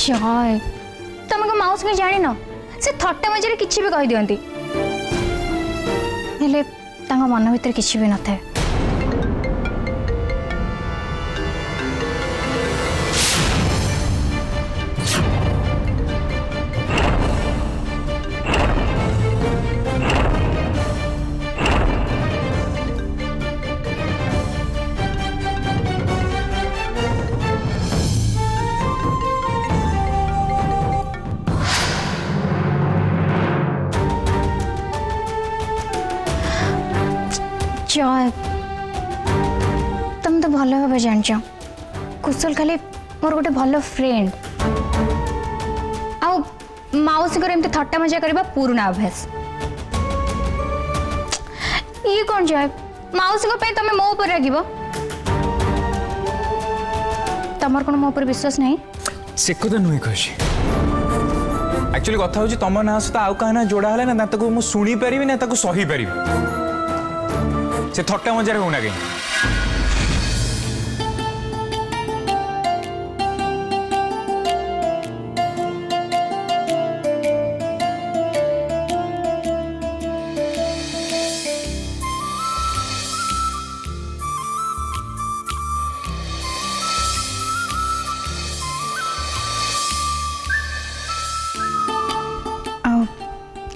जय तुम को माउस के जानी न से थट्टा मजे किसी भी कही दियंती हेले तांगा मन भीतर किसी भी न था जय तुम तो भल भाव जान कुशल खाली मोर गोटे भल फ्रेंड आउ माउसी एमती थट्टा मजा करवा पुराना अभ्यास ये कौन जय माउसी तुम मो ऊपर रागिब तमर कौन मो ऊपर विश्वास नहीं से कथा नुहे कही एक्चुअली कथा हूँ तुम ना सहित आउ क्या जोड़ा है ना मुझे शुणी पारि ना सही पारि से थट्टा मजार होना कहीं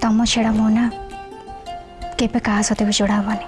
तम छेड़ा मो ना केबे क्या सते भी जोड़ा हमानी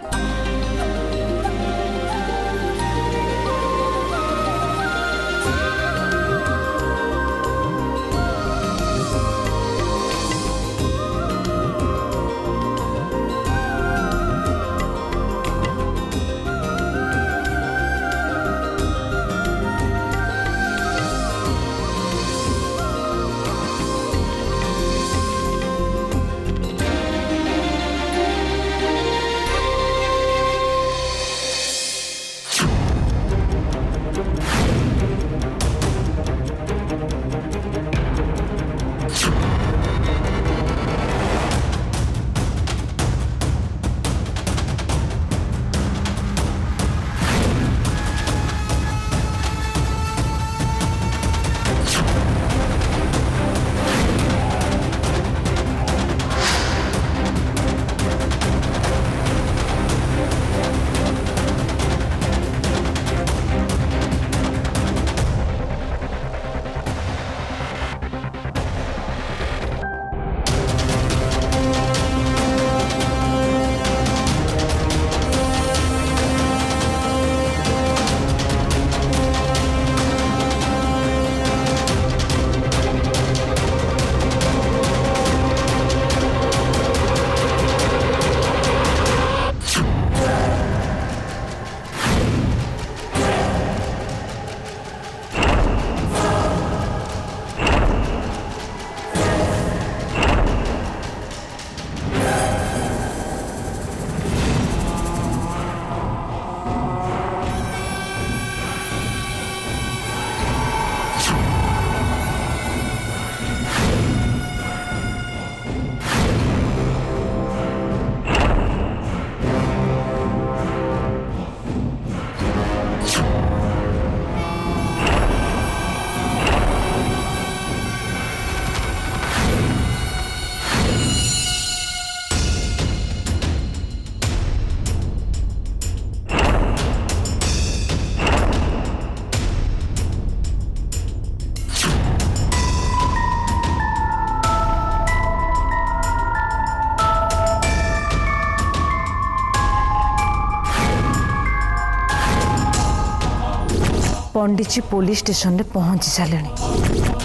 पंडित जी पुलिस स्टेशन में पहुंची सारे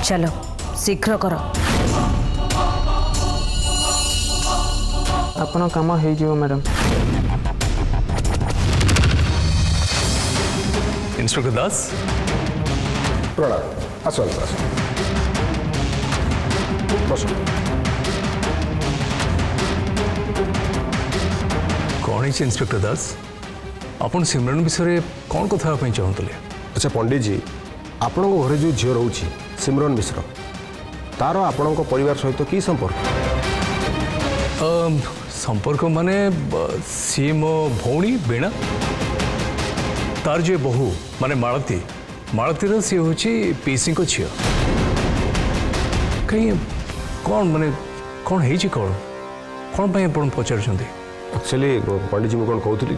चलो शीघ्र कर आपन काम हो मैडम। इंस्पेक्टर दास प्रणाम आसो बस कौन है इंस्पेक्टर दास आपन सिमरन विषय कौन कथा चाहते? अच्छा पंडित जी आपण घर जो झील रोचे सिमरन मिश्र तार आपण परिवार सहित कि संपर्क? संपर्क माने सी मो भौणी बीणा तार जो बहु माने मालती मालतीर सी हूँ पीसी को झील कहीं कौन माने कौन है कौन कौन पे आप पचार एक्चुअली पंडित जी मुझे कौन कहती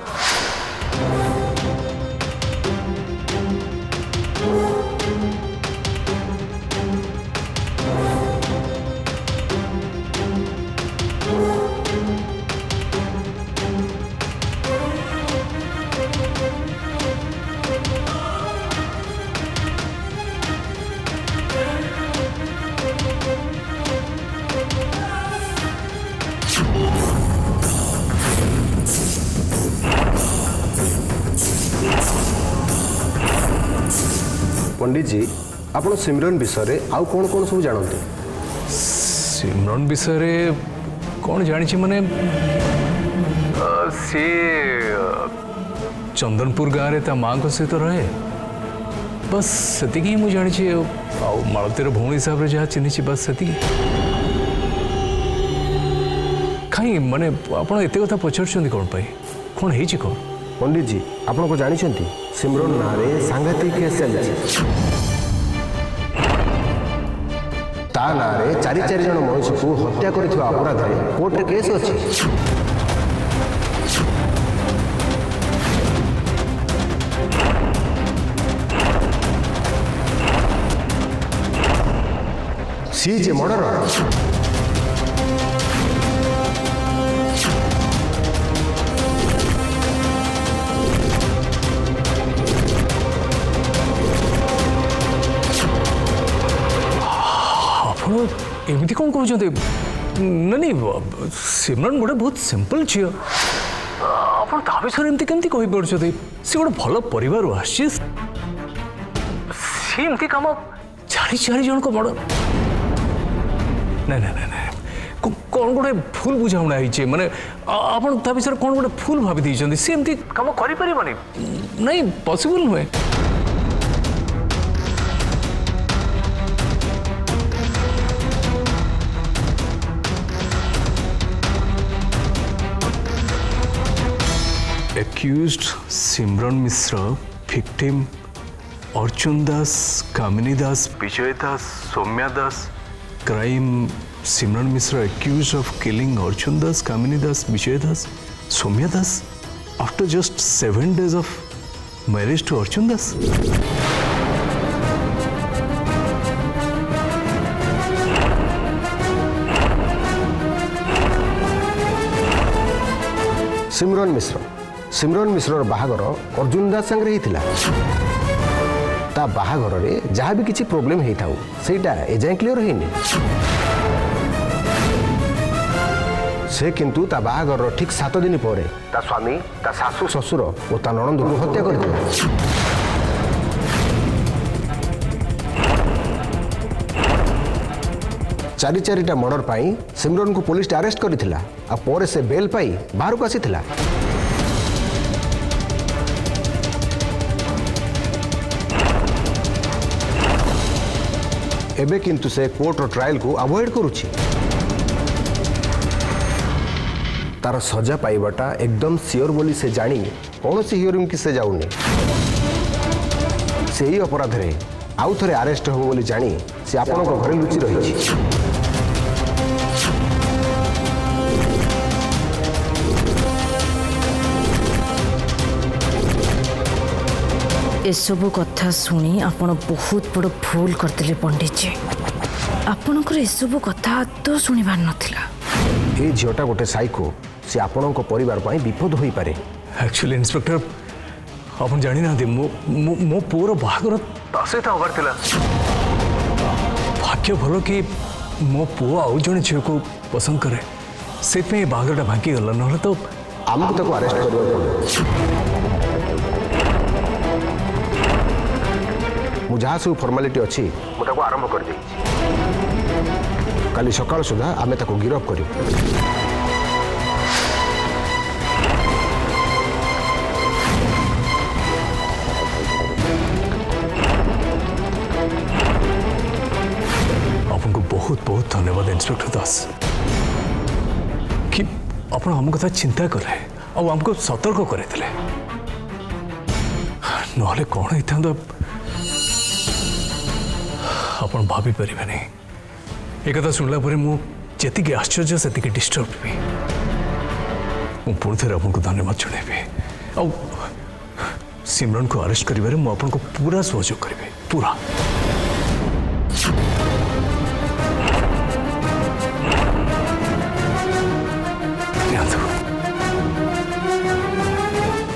पंडित जी आप सिमरन विषय आउ कौन कौन सब जानते सिमरन विषय कौन जानी माने सी चंदनपुर गाँव में माँ सहित रहे बस से ही मुझे जानी मालतीर भौणी हिसाब से जहाँ चिन्ही बस से कहीं माने आप एत कथा पचार कौन पाई कौन है कौन पंडित जी आपन को जानते सिमरन ना रे सांघातिक केस चली ता ना रे चारि जन मनुष्य को हत्या करथिबा अपराध रे कोर्ट रे केस अछि सी जे मर्डर एमती कौन कहते नहीं सिमरन गोटे बहुत सिंपल झील आप विषय एमती केमती कही पार्टी सी गोटे भल परिवार आमती कम चार जन को मर्डर ना ना ना ना कौन गोटे भूल बुझाणा है माने आप विषय कौन गोटे भूल भावी सी एमती कम कर नहीं पॉसिबल नुहे Accused Simran Mishra, victim Arjun Das, Kamini Das, Vijay Das, Saumya Das. Crime Simran Mishra accused of killing Arjun Das, Kamini Das, Vijay Das, Saumya Das after just 7 days of marriage to Arjun Das. सिमरन मिश्र बाहागर अर्जुन दास संगे होता ता बाहागर रे जहाँ भी किसी प्रोब्लेम होता सेटा एजाए क्लियर होनी से किंतु ता बाहागर ठीक 7 दिन पर ता स्वामी ता सासू ससुर और ता नणंद को हत्या कर चारिटा मर्डर पाई सिमरन को पुलिस अरेस्ट करथिला आ पर से बेल पाई बाहर को आसीथिला एबे किंतु से कोर्ट ट्रायल को अवॉइड करुछि तार सजा पाइबाटा एकदम सियोर बोली से जानी कौन सी हियरिंग कि से जाऊनी से ही अपराध रे आउ थरे अरेस्ट हो बोली जानी से आपन को घरे लुचि रही एसबू कथा शुणी आपण बहुत बड़ भूल करते पंडित जी आपणकर एसबू कथा तो शुणिबार नाला ये झीटा गोटे साइको से आपण परिवार पर विपद हो पारे एक्चुअली इंस्पेक्टर आप जानी ना मो पुअर बाहागर सहित हबार थिला भाग्य भल कि मो पुओ आउ जड़े झील को पसंद करे से बाहागरटा भांगी गला ना तो आमको ताको अरेस्ट करबा मु जहाँ सब फॉर्मालिटी अच्छी मुझे आरंभ कर दे काली सकाल सुधा आमे ताको गिरफ करू आपको बहुत बहुत धन्यवाद इंस्पेक्टर दास कि आप आम कथा चिंता करे और आमको सतर्क करे ना कौन होता आप भाभी पारे नहीं एक कथा सुनला पर मुझे आश्चर्य से डिस्टर्ब भी पुणी थे आपको धन्यवाद जनइबी आ सिमरन को अरेस्ट करिबारे मु आपको पूरा सहयोग करिबे पूरा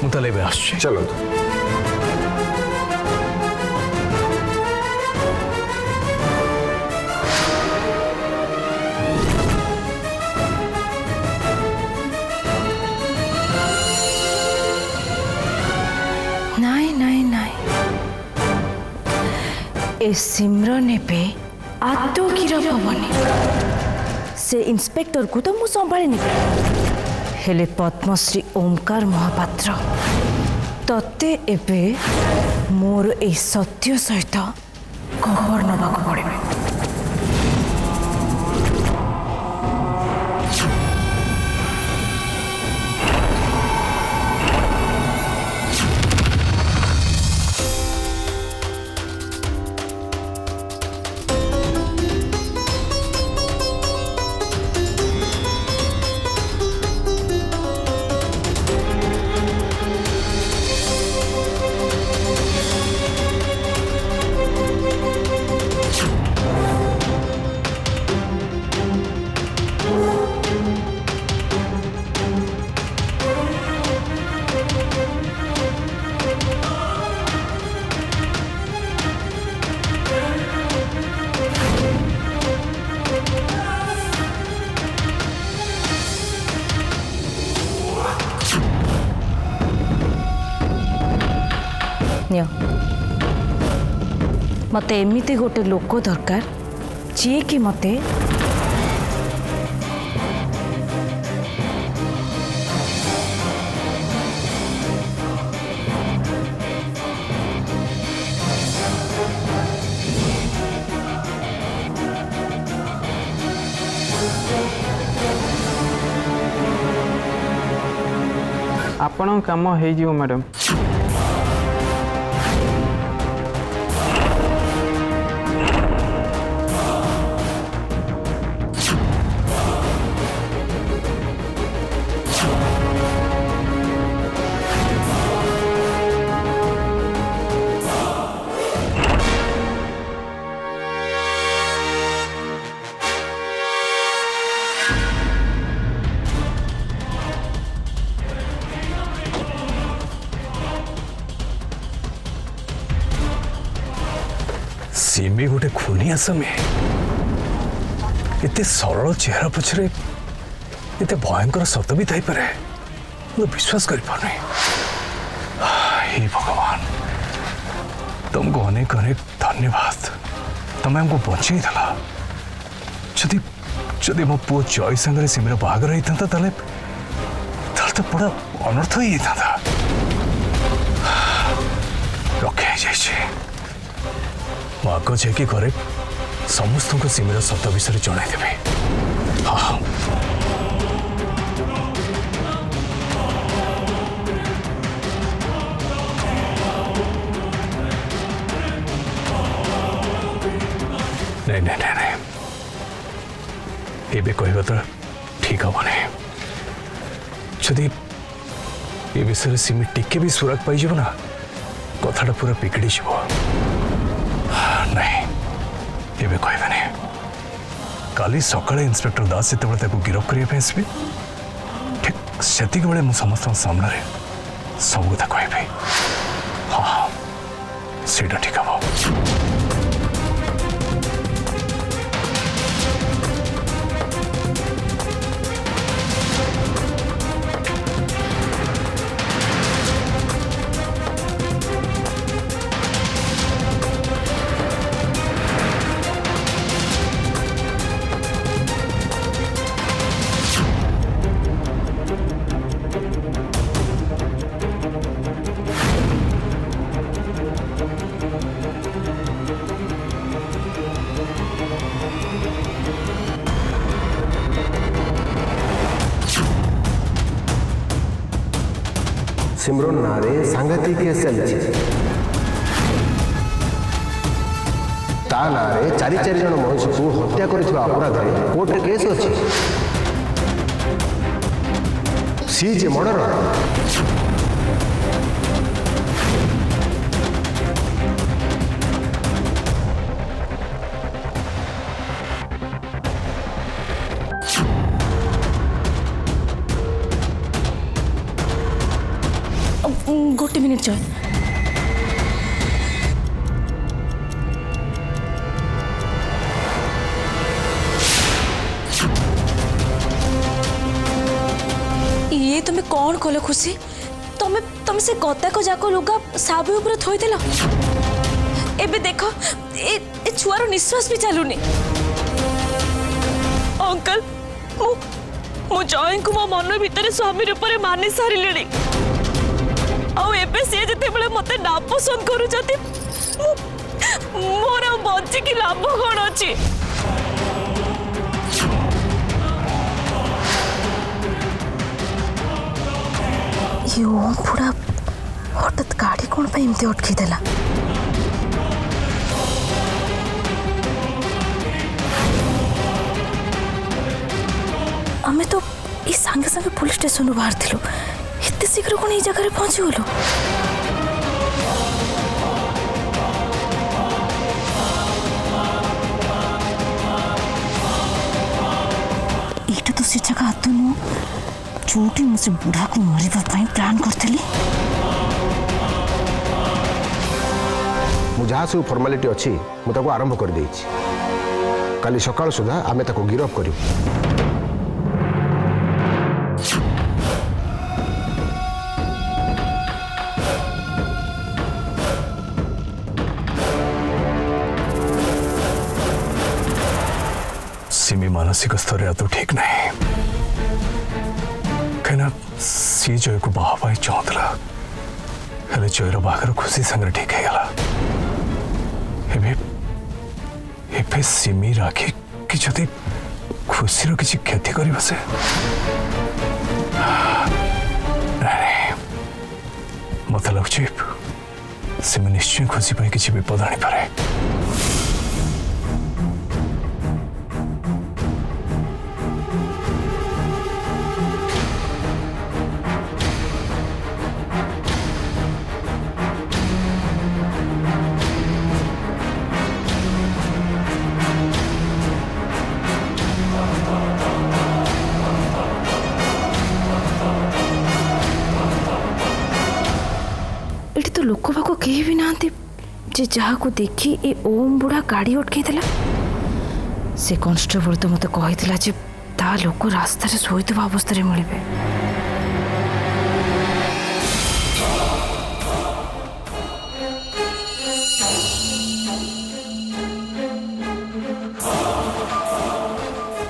मुताले आस चलो नाई नाई नाई ए सिमरन एबे आदो गिरफ हबनी से इंस्पेक्टर को तो मु संभाली नहीं हेले पद्मश्री ओमकार महापात्र तते एबे मोर ए सत्य सहित खबर नबाक पड़े मते एमिति गोटे लोक दरकार जी कि मते आपण काम हो जीव मैडम सिमी गोटे खूनी आसामी इतने सरल चेहरा पछरे इतने भयंकर सत भी थी पारे तो विश्वास कर पारे हे भगवान तुमको अनेक अनेक धन्यवाद तुम्हें हमको बचाई देला जदि जदि मो पु जय संगे सिमीर बाहागर होता तो बड़ा अनर्थ ही होता रखे जाइए आग जाकि घरे समस्त को सिमीर सत विषय जनईदेवी हाँ नहीं नहीं नहीं नहीं ये कहवा तो ठीक हम नहीं जदि ये विषय सिमी टिके भी सुराग पाई ना कथाटा पूरा बिगड़ी नहीं ये कहबे नहीं काली सकाळे इंस्पेक्टर दास जिते गिरफ करने आसबि ठीक से बेले समस्त सामने सब कथा कहबी हाँ सीटा ठीक हम सिमरन नारे सांगतिक केस चली ता नारे चारि चारि जन मनुष्य को हत्या करिଥିବା अपराधरे कोर्ट रे केस अछि सी जे मर्डर गोटे मिनिट जय ये तुम्हें कौन कल खुशी तुम्हें तुम से गताक जाक लुगा साबु ऊपर थोइदेल एबे देखो ए छुआर निश्वास भी चलुनी अंकल मु जय को मो मन भीतर स्वामी रूप में मानि सारे आबे सी जिते मत ना पसंद कर मोर बचिकी लाभ कौन अच्छी बुढ़ा हठात गाड़ी कौन एमती अटकीदेला आमे तो ये सांगे सांगे पुलिस स्टेशन बाहर थिलु इतने शीघ्र कौन जगह पहुंची गलु ये तो से जगह आतु नु जोटी मुझे बुढ़ा को मरिबा पई प्लान करथली मु जहाँ सब फॉर्मालिटी अच्छी मुझे आरंभ कर देइछि काली सकाळ सुधा आमे ताको गिरफ करियो सिमी मानसिक स्तर तो ठीक नहीं कहीं सी जय को बाहा चाहूला हेले जयर बाहर खुशी संगे ठीक है सिमी राखी कि जदि खुशी किसी क्षति कर से मत लगुच सिमी निश्चय खुशी पर किसी विपद आनी पारे तो लोक भाग कहीं भी नहांती जे जहाँ को देखी ए ओम बुढ़ा गाड़ी अटकई से कॉन्स्टेबल तो मत कही जे ता लोक रास्ता शोईवा अवस्था मिले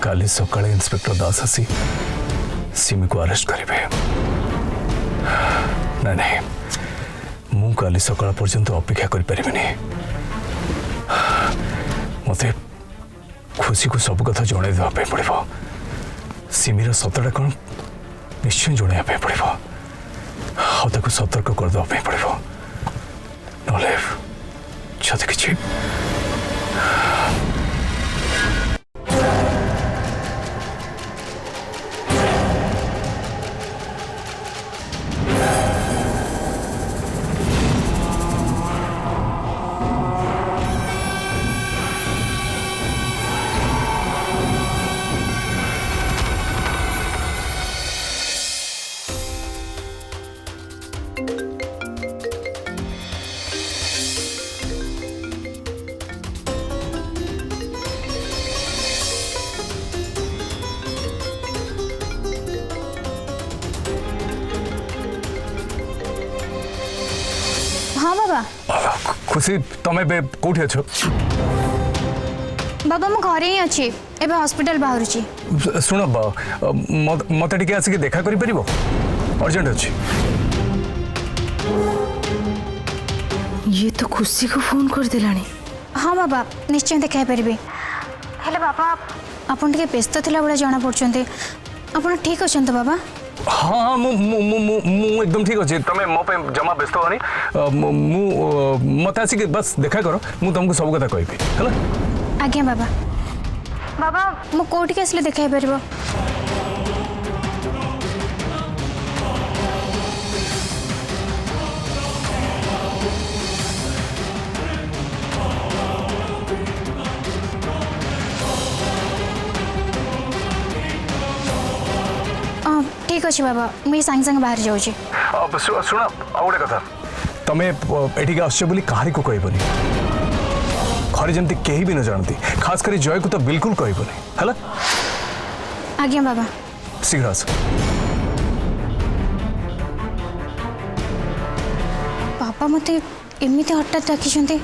काली सकाळे इंस्पेक्टर दास आसी सिमी को अरेस्ट करेंगे नहीं मु काली सकाळ पर्यंत अपेक्षा करें मत खुशी को सब कथा जन देवाई पड़ो सिमीर सतटा कौन निश्चय जन पड़ो आको सतर्क करदेवाई पड़ो ना जदि किसी हाँ बाबा खुशी तुम्हें कौटी अच्छ बाबा मु घरे ही अच्छी एबे हॉस्पिटल बाहर शुण मत टे आसिक देखा कर अर्जेंट अच्छी ये तो खुशी को फोन कर दिलानी हाँ बाबा निश्चय देखा पारे हेले बाबा आपन टिके व्यस्त थिला बड़ा जाना पड़छन्ते आपन ठीक अछन तो बाबा हाँ हाँ मु एकदम ठीक अच्छे तुम मो पे जमा व्यस्त होनी मत आसिक बस देखा कर मु तुमको सब कथा कहबी है। आज्ञा बाबा बाबा मु कोठी आसले देखाई परबो? ठीक अच्छे बाबा मुझे सांगे सांगे बाहर जाऊँ। शुण आ गोटे कथा तुम एठिक आस कहारी को कहबनी घरे जमती कहीं भी न जानती खास कर जय को तो बिल्कुल कहबनी है। आज्ञा बाबा शीघ्र आस। बाबा मत एमती हठात डाकी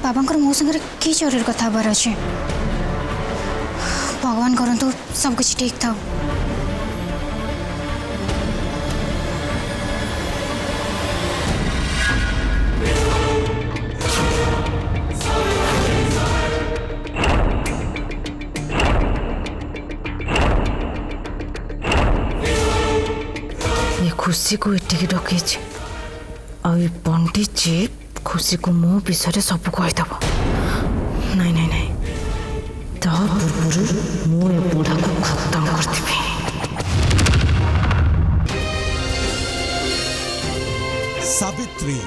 बाबा मो संगे कि जरूरी कथा हबार अच्छे भगवान करंतु सब कुछ ठीक था। खुशी को एटिक डकई पंडित जी खुशी को मो विषय सब कहीदेव। नाई नाई नाई पूर्व मु बुढ़ा को खत्म करदेवी। सावित्री